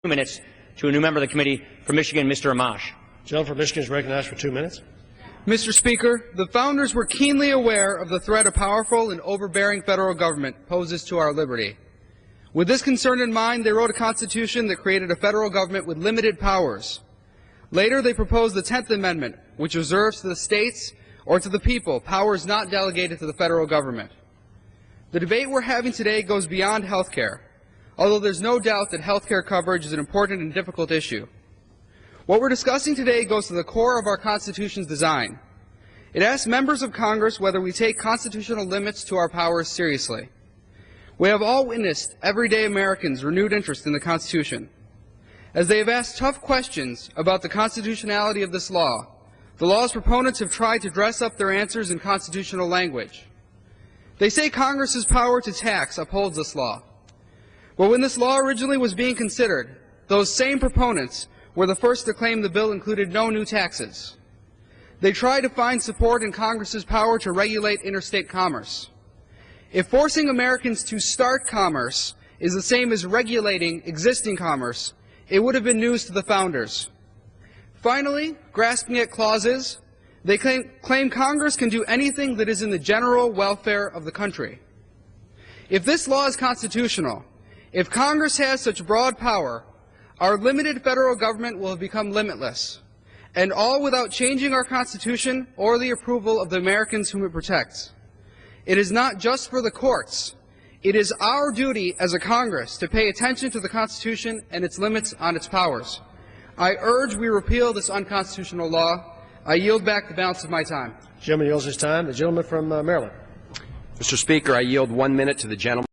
2 minutes to a new member of the committee from Michigan, Mr. Amash. Gentleman from Michigan is recognized for 2 minutes. Mr. Speaker, the founders were keenly aware of the threat a powerful and overbearing federal government poses to our liberty. With this concern in mind, they wrote a constitution that created a federal government with limited powers. Later, they proposed the 10th Amendment, which reserves to the states or to the people powers not delegated to the federal government. The debate we're having today goes beyond health care, although there's no doubt that health care coverage is an important and difficult issue. What we're discussing today goes to the core of our Constitution's design. It asks members of Congress whether we take constitutional limits to our powers seriously. We have all witnessed everyday Americans' renewed interest in the Constitution. As they have asked tough questions about the constitutionality of this law, the law's proponents have tried to dress up their answers in constitutional language. They say Congress's power to tax upholds this law. But when this law originally was being considered, those same proponents were the first to claim the bill included no new taxes. They tried to find support in Congress's power to regulate interstate commerce. If forcing Americans to start commerce is the same as regulating existing commerce, it would have been news to the founders. Finally, grasping at clauses, they claim Congress can do anything that is in the general welfare of the country. If this law is constitutional, if Congress has such broad power, our limited federal government will have become limitless, and all without changing our Constitution or the approval of the Americans whom it protects. It is not just for the courts. It is our duty as a Congress to pay attention to the Constitution and its limits on its powers. I urge we repeal this unconstitutional law. I yield back the balance of my time. The gentleman yields his time. The gentleman from Maryland. Mr. Speaker, I yield 1 minute to the gentleman.